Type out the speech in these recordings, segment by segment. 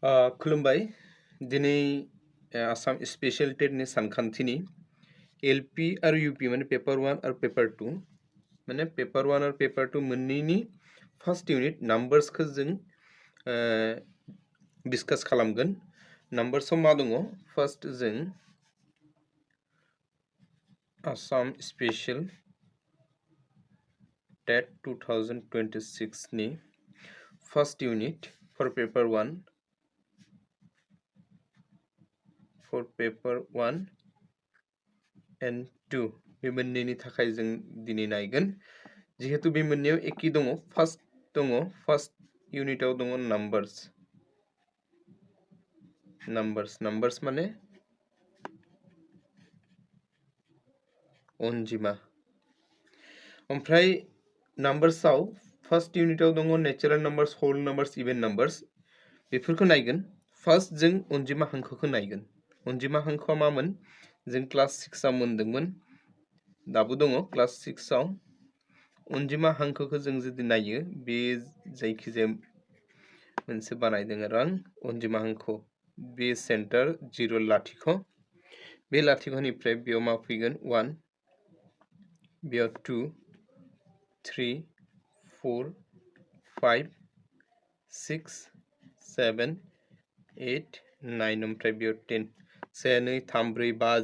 खुलुमबाय दिनै आसाम स्पेशल टेटनि सानखान्थिनि एलपि आरो इउपि माने पेपार 1 आरो पेपार 2 माने पेपार 1 आरो पेपार 2 मोननैनि फार्स्ट इउनिट नाम्बार्सखौ जों डिसकास खालामगोन। नाम्बार्सआव मा दङ? फार्स्ट जों आसाम स्पेशल टेट 2026 नि first unit for paper 1 for paper 1 and 2 बे मोननैनि थाखाय जों दिनै नायगोन जिहेतु बे मोननैयाव एखे दङ। फार्स्ट इउनिटआव दङ नाम्बार्स माने अनजिमा। ओमफ्राय नाम्बार्सआव फार्स्ट इउनिटआव दङ natural numbers, whole numbers, even numbers बेफोरखौ नायगोन। फार्स्ट जों अनजिमा हांखोखौ नायगोन। अनजिमा हांखोआ मामोन? जों क्लास 6आव मोनदोंमोन, दाबो दङ क्लास 6आव। अनजिमा हांखोखौ जों जुदि नायो, बे जायखिजाया मोनसे बानायदों आरो आं अनजिमा हांखो बे सेन्टार 0 लाथिख', बे लाथिख'निफ्राय बेयाव मा फैगोन? 1, बेयाव 2, 3, 4, 5, 6, 7, 8, 9 ओमफ्राय बेयाव 10 से 2 3 4 5 10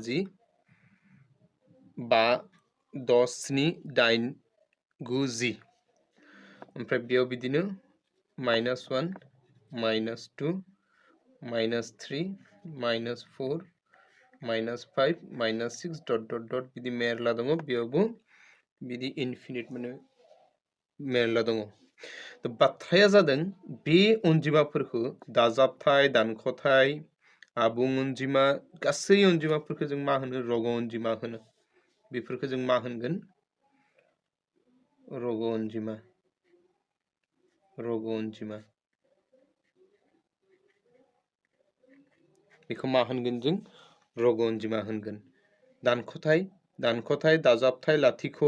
5 10 7 8 9 10 ओमफ्राय बेयाव बिदिनो -1 -2 -3 -4 -5 -6 डट डट डट बिदि मेरला दङ। बेयावबो बिदि इनफिनिट माने मेरला दङ। बाथ्राया जादों बे अनजिमाफोरखौ दाजाबथाय, दानख'थाय, आबुं अनजिमा गासै अनजिमाफोरखौ जों मा होनो? रग' अनजिमा होनो। बेफोरखौ जों मा होनगोन? रग' अनजिमा। बेखौ मा होनगोन जों? रग' अनजिमा होनगोन। दानख'थाय, दाजाबथाय, लाथिख',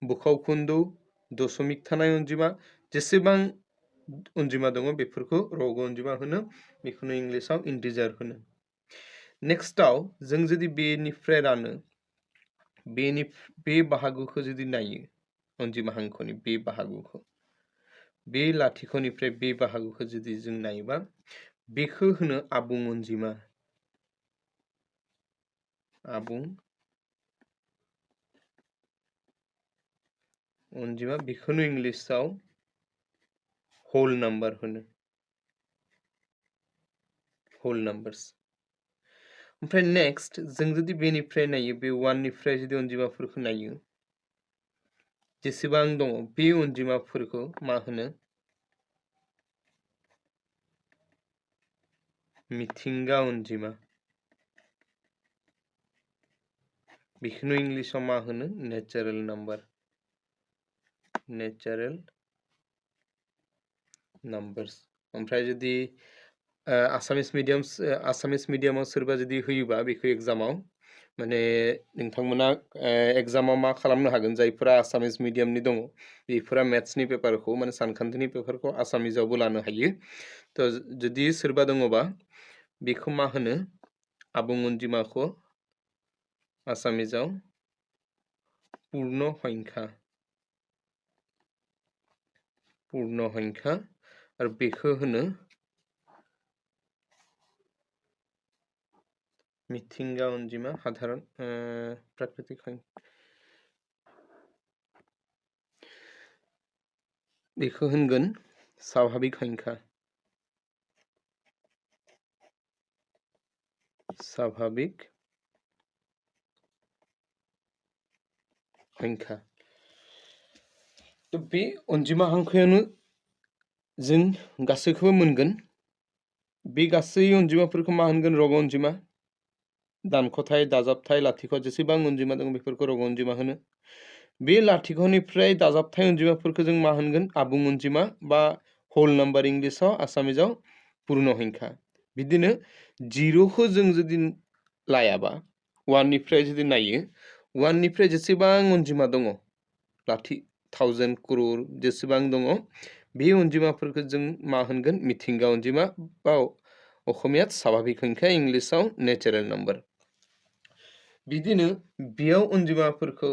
बुखावखोन्दो, दशमिक थानाय अनजिमा जेसेबां अनजिमा दङ बेफोरखौ रग' अनजिमा होनो। बेखौनो इंलिसाव इन्टिजार होनो। नेक्स्टआव जों जुदि बेनिफ्राय रानो, बे बाहागोखौ जुदि नायो, अनजिमा हांखोनि बे बाहागोखौ, बे लाथिख'निफ्राय बे बाहागोखौ जुदि जों नायोबा बेखौ होनो आबुं अनजिमा। आबुं अनजिमा बेखौनो इंलिसाव होल नाम्बार होनो। Whole numbers. ओमफ्राय नेक्स्ट जों जुदि बेनिफ्राय नायो, बे 1 निफ्राय जुदि अनजिमाफोरखौ नायो, जेसेबां दङ बे अनजिमाफोरखौ मा होनो? मिथिंगा अनजिमा। बेखौनो इंलिसाव मा होनो? नेचारेल नाम्बार। नेचारेल नाम्बार्स। ओमफ्राय जुदि आसामिस मिडियामाव सोरबा जुदि होयोबा बेखौ एग्जामाव, माने नोंथांमोना एग्जामाव मा खालामनो हागोन? जायफोरा आसामिस मिडियामनि दङ बेफोरा मेथ्सनि पेपारखौ माने सानखान्थिनि पेपारखौ आसामिसावबो लानो हायो। तो जुदि सोरबा दङबा बेखौ मा होनो? आबुं अनजिमाखौ आसामिसाव पूर्ण संख्या आरो बेखौ होनो मिथिंगा अनजिमा, साधारण प्राकृतिक संख्या। बेखौ होनगोन स्वाभाविक संख्या। स्वाभाविक संख्या। तो बे अनजिमा हांखोआवनो जों गासैखौबो मोनगोन। बे गासै अनजिमाफोरखौ मा होनगोन? रग' अनजिमा। दानख'थाय, दाजाबथाय, लाथिख' जेसेबां अनजिमा दं बेफोरखौ रग' अनजिमा होनो। बे लाथिख'निफ्राय दाजाबथाय अनजिमाफोरखौ जों मा होनगोन? आबुं अनजिमा बा होल नाम्बार, इंलिसाव, आसामिसाव पूर्ण संख्या। बिदिनो 0खौ जों जुदि लायाबा, 1 निफ्राय जुदि नायो, 1 निफ्राय जेसेबां अनजिमा दङ, 1000 crore जेसेबां दङ, बे अनजिमाफोरखौ जों मा होनगोन? मिथिंगा अनजिमा बा अखमियात स्वाभाबिक संख्या इंग्लिशाव नेचारेल नम्बर बिदिनो बेयाव अनजिमाफोरखौ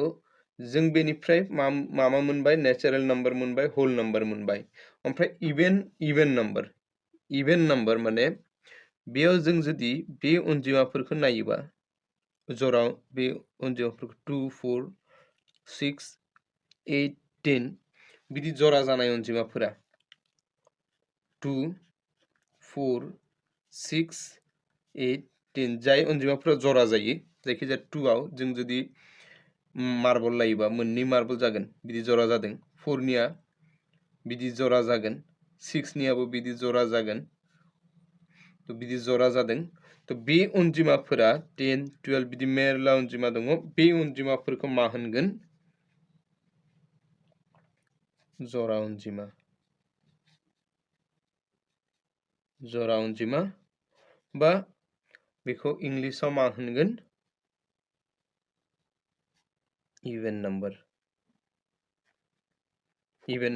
जों बेनिफ्राय मा मोनबाय नेचारेल नम्बर मोनबाय होल नम्बर मोनबाय ओमफ्राय इभेन नम्बर माने बेयाव जों जुदि बे अनजिमाफोरखौ नायोबा जरा बे अनजिमाफोरखौ 2 4 6 8 10 बिदि जरा जानाय अनजिमाफोरा 2 4 6 8 10 जाय अनजिमाफोरा जरा जायो जायखिजाया 2 आव जों जुदि मार्बल लायोबा मोननै मार्बल जागोन बिदि जरा जादों 4 निया बिदि जरा जागोन 6 नियाबो बिदि जरा जागोन तो बिदि जरा जादों तो बे अनजिमाफोरा 10 12 बिदि मेरला अनजिमा दङ बे अनजिमाफोरखौ मा होनगोन जरा अनजिमा बा बेखौ इंलिशाव मा होनगोन इभेन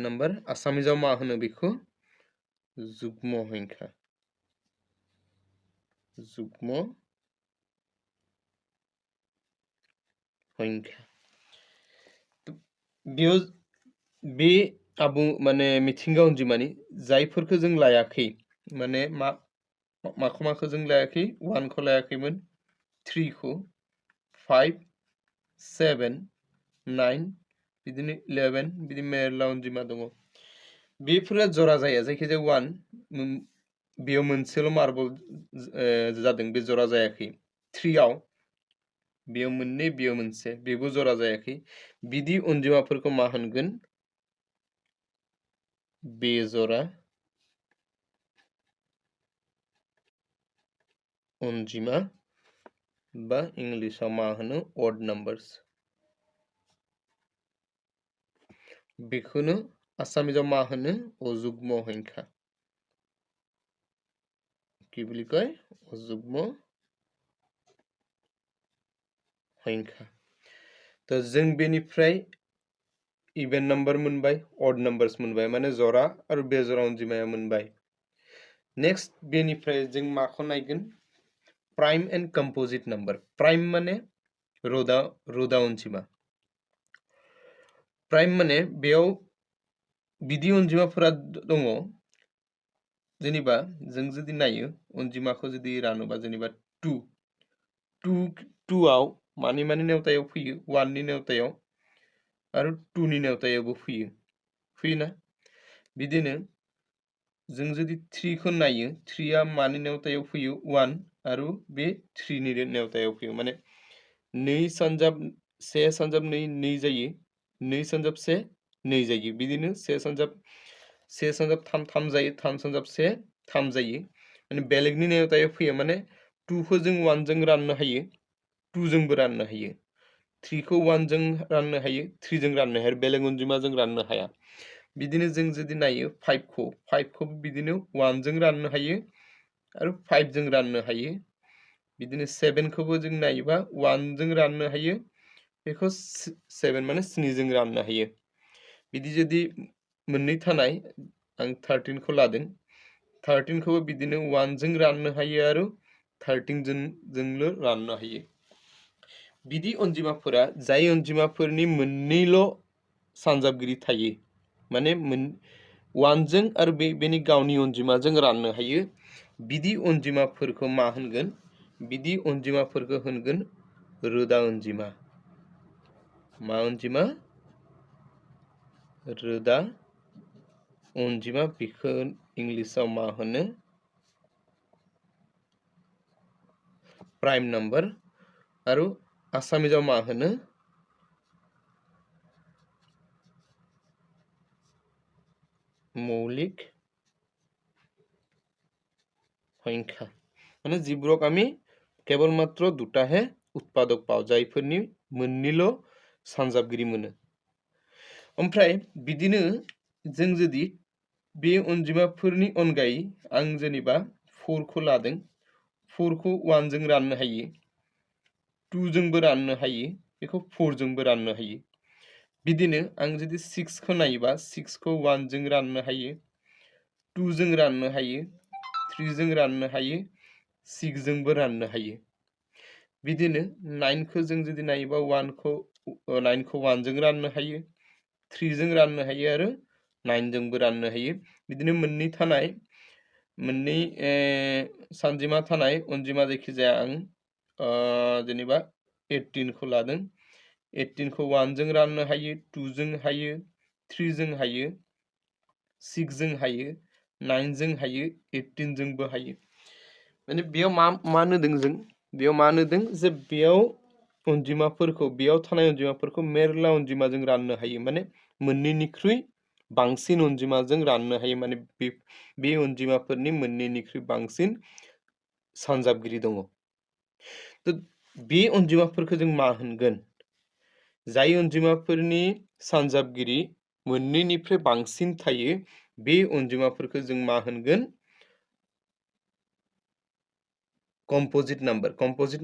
नम्बर आसामिजाव मा होनो बेखौ जुग्म संख्या बेयाव बे आबुं माने मिथिंगा अनजिमानि जायफोरखौ जों लायाखै माने माखौ जों लायाखै 1 खौ लायाखैमोन 3 खौ 5 7 9 बिदिनो 11 बिदि मेरला अनजिमा दङ बेफोरा जरा जाया जायखिजाया 1 बेयाव मोनसेल' मार्बल जादों बे जरा जायाखै 3 आव बेयाव मोननै बेयाव मोनसे बेबो जरा जायाखै बिदि अनजिमाफोरखौ मा होनगोन बेजरा अनजिमा बा इंलिशाव मा होनो अड नाम्बार्स बेखौनो आसामिजाव मा होनो अजुग्म संख्या কি বুলি কয় অযুগ্ম সংখ্যা তো जों बेनिफ्राय इभेन नम्बर मोनबाय अड नाम्बार्स मोनबाय माने जरा आरो बेजरा अनजिमाया मोनबाय नेक्स्ट बेनिफ्राय जों माखौ नायगोन prime and composite number prime माने रोदा अनजिमा प्राइम माने बेयाव बिदि अनजिमाफोरा दङ जेनेबा जों जुदि नायो अनजिमाखौ जुदि रानोबा जेनेबा 2 आव मानि नेवतायाव फैयो 1 नि नेवतायाव आरो 2 नि नेवतायावबो फैयोना बिदिनो जों जुदि 3 खौ नायो 3 आ मानि नेवतायाव फैयो 1 आरो बे 3 नि नेवतायाव फैयो माने 2 सानजाब 1 सानजाब 2 जायो 2 सानजाब 1 2 जायो बिदिनो 1 सानजाब 3 जायो 3 सानजाब 1 3 जायो माने बेलेगनि नेवतायाव फैयो माने 2 खौ जों 1 जों राननो हायो 2 जोंबो राननो हायो 3 खौ 1 जों राननो हायो 3 जों राननो हायो बेलेग अनजिमा जों राननो हाया बिदिनो जों जुदि नायो 5 खौ बिदिनो 1 जों राननो हायो आरो 5 जों राननो हायो बिदिनो 7 खौबो जों नायोबा 1 जों राननो हायो बेखौ 7 माने 7 जों राननो हायो बिदि जुदि मोननै थानाय आं 13 खौ लादों 13 खौबो बिदिनो 1 जों राननो हायो आरो 13 जोंल' राननो हायो बिदि अनजिमाफोरा जाय अनजिमाफोरनि मोननैल' सानजाबगिरि थायो माने 1 जों आरो बेनि गावनि अनजिमाजों राननो हायो बिदि अनजिमाफोरखौ मा होनगोन बिदि अनजिमाफोरखौ होनगोन रोदा अनजिमा मा अनजिमा रोदा अनजिमा बेखौ इंलिशाव मा होनो प्राइम नम्बर आरो आसामिजाव मा होनो मौलिक সংখ্যা মানে যিবোৰক আমি কেৱল মাত্ৰ দুটাহে উৎপাদক পাওঁ जायफोरनि मोननैल' सानजाबगिरि मोनो ओमफ्राय बिदिनो जों जुदि बे अनजिमाफोरनि अनगायै आं जेनेबा 4 खौ लादों 4 खौ 1 जों राननो हायो 2 जोंबो राननो हायो बेखौ 4 जोंबो राननो हायो बिदिनो आं जुदि 6 खौ नायोबा 6 खौ 1 जों राननो हायो 2 जों राननो हायो 3 जों राननो हायो 6 जोंबो राननो हायो बिदिनो 9 खौ जों जुदि नायोबा 1 खौ 9 खौ 1 जों राननो हायो 3 जों राननो हायो आरो 9 जोंबो राननो हायो बिदिनो मोननै थानाय मोननै सानजिमा थानाय अनजिमा जायखिजाया आं जेनेबा 18 खौ लादों 18 खौ 1 जों राननो हायो 2 जों हायो 3 जों हायो 6 जों हायो 9 जों हायो 18 जोंबो हायो माने बेयाव मा नुदों जों बेयाव मा नुदों जे बेयाव अनजिमाफोरखौ बेयाव थानाय अनजिमाफोरखौ मेरला अनजिमाजों राननो हायो माने मोननैनिख्रुइ बांसिन अनजिमाजों राननो हायो माने बे अनजिमाफोरनि मोननैनिख्रुइ बांसिन सानजाबगिरि दङ त बे अनजिमाफोरखौ जों मा होनगोन जाय अनजिमाफोरनि सानजाबगिरि मोननैनिफ्राय बांसिन थायो बे अनजिमाफोरखौ जों मा होनगोन कम्पोजिट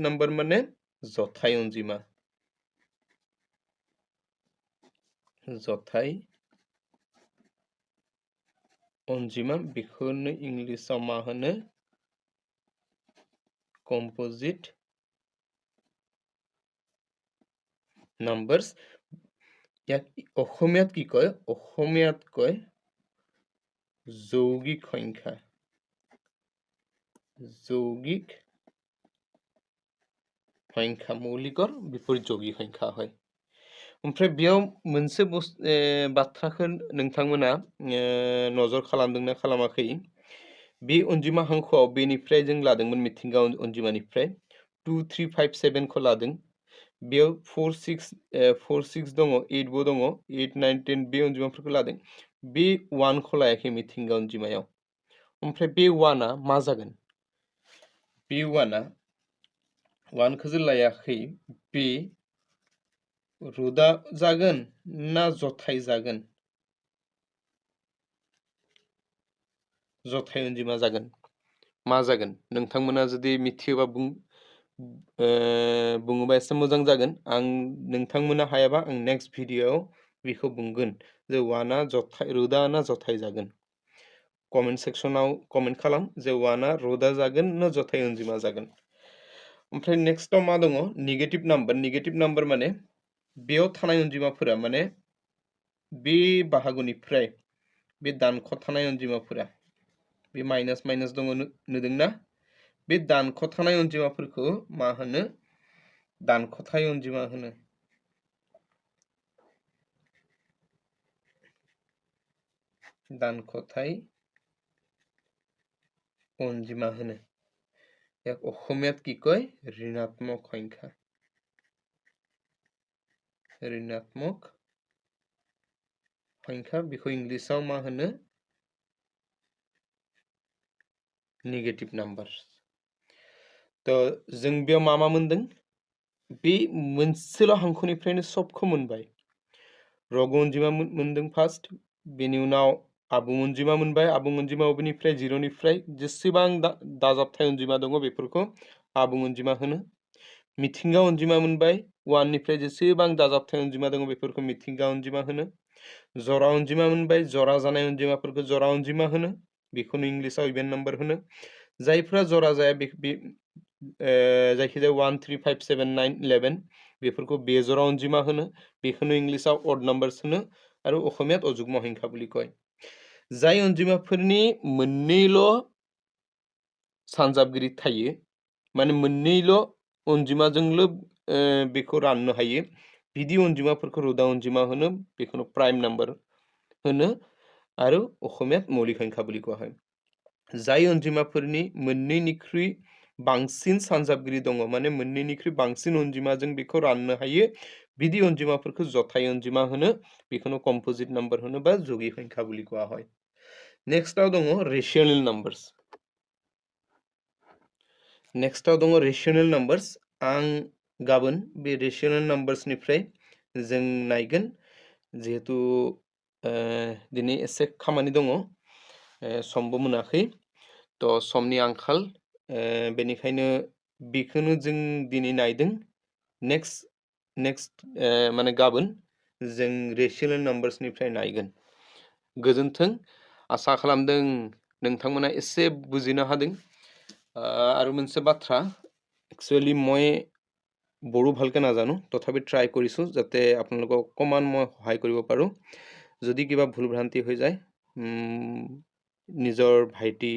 नाम्बार माने जथाय अनजिमा जथाय अनजिमा बेखौनो इंलिशआव मा होनो कम्पोजिट नाम्बार्स ইয়াক অসমীয়াত কি কয় অসমীয়াত কয় যৌগিক সংখ্যা মৌলিকৰ বিপৰীত যৌগিক সংখ্যা হয় ओमफ्राय बेयाव मोनसे बाथ्राखौ नोंथांमोना नजर खालामदोंना खालामाखै बे अनजिमा हांखोआव बेनिफ्राय जों लादोंमोन मिथिंगा अनजिमानिफ्राय 2 3 5 7 खौ लादों बेयाव 4 6 दङ 8 बो दङ 8 9 10 बे अनजिमाफोरखौ लादों बे 1 खौ लायाखै मिथिंगा अनजिमायाव ओमफ्राय बे 1 आ मा जागोन बे 1 आ 1 खौ जे लायाखै बे रोदा जागोन ना जथाय जागोन जथाय अनजिमा जागोन मा जागोन नोंथांमोना जुदि मिथियोबा बुङोबा एसे मोजां जागोन आं नोंथांमोना हायाबा आं नेक्स्ट भिडियोआव बेखौ बुंगोन जे 1 आ जथाय रोदा ना जथाय जागोन कमेन्ट सेक्सनाव कमेन्ट खालाम जे 1 आ रोदा जागोन ना जथाय अनजिमा जागोन ओमफ्राय नेक्स्टआव मा दङ नेगेटिभ नाम्बार माने बेयाव थानाय अनजिमाफोरा माने बे बाहागोनिफ्राय बे दानख' थानाय अनजिमाफोरा बे माइनास दङ नुदोंना बे दानख' थानाय अनजिमाफोरखौ मा होनो दानख'थाय अनजिमा होनो दानख'थाय अनजिमा होनो ইয়াক অসমীয়াত কি কয় ঋণাত্মক সংখ্যা बेखौ इंलिशआव मा होनो नेगेटिभ नाम्बार तो जों बेयाव मा मोनदों बे मोनसेल' हांखोनिफ्रायनो सबखौ मोनबाय रग अनजिमा मोनदों फार्स्ट बेनि उनाव आबुं अनजिमा मोनबाय आबुं अनजिमा बेनिफ्राय 0 निफ्राय जेसेबां दाजाबथाय अनजिमा दङ बेफोरखौ आबुं अनजिमा होनो मिथिंगा अनजिमा मोनबाय 1 निफ्राय जेसेबां दाजाबथाय अनजिमा दङ बेफोरखौ मिथिंगा अनजिमा होनो जरा अनजिमा मोनबाय जरा जानाय अनजिमाफोरखौ जरा अनजिमा होनो बेखौनो इंलिशआव इभेन नाम्बार होनो जायफ्रा जरा जाया जायखिजाया 1 3 5 7 9 11 बेफोरखौ बेजरा अनजिमा होनो बेखौनो इंलिशआव अड नाम्बार्स होनो आरो असमियात अजुग्म संख्या বুলি কয় जाय अनजिमाफोरनि मोननैल' सानजाबगिरि थायो माने मोननैल' अनजिमाजोंल' बेखौ राननो हायो बिदि अनजिमाफोरखौ रोदा अनजिमा होनो बेखौनो प्राइम नाम्बार होनो आरो असमियात मौलिक संख्या বুলি কোৱা হয় जाय अनजिमाफोरनि मोननैनिख्रुइ बांसिन सानजाबगिरि दङ माने मोननैनिख्रुइ बांसिन अनजिमाजों बेखौ राननो हायो बिदि अनजिमाफोरखौ जथाय अनजिमा होनो बेखौनो कम्पोजिट नाम्बार होनो बा যৌগিক সংখ্যা বুলি কোৱা হয় नेक्स्टआव दङ रेशनल नाम्बार्स आं गाबोन बे रेशनल नाम्बार्सनिफ्राय जों नायगोन जिहेतु दिनै एसे खामानि दङ समबो मोनाखै तो समनि आंखाल बेनिखायनो बेखौनो जों दिनै नायदों नेक्स्ट माने गाबोन जों रेशनल नाम्बार्सनिफ्राय नायगोन गोजोन्थों आसा खालामदों नोंथांमोना एसे बुजिनो हादों आरो मोनसे बाथ्रा एक्चुअली মই বড়ো ভালকে নাজানো তথাপি ট্ৰাই কৰিছোঁ যাতে আপোনালোকক অকণমান মই সহায় কৰিব পাৰোঁ যদি কিবা ভুল ভ্ৰান্তি হৈ যায় নিজৰ ভাইটি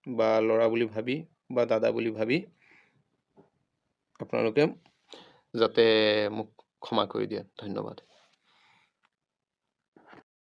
বা ল'ৰা বুলি ভাবি বা দাদা বুলি ভাবি আপোনালোকে যাতে মোক ক্ষমা কৰি দিয়ে ধন্যবাদ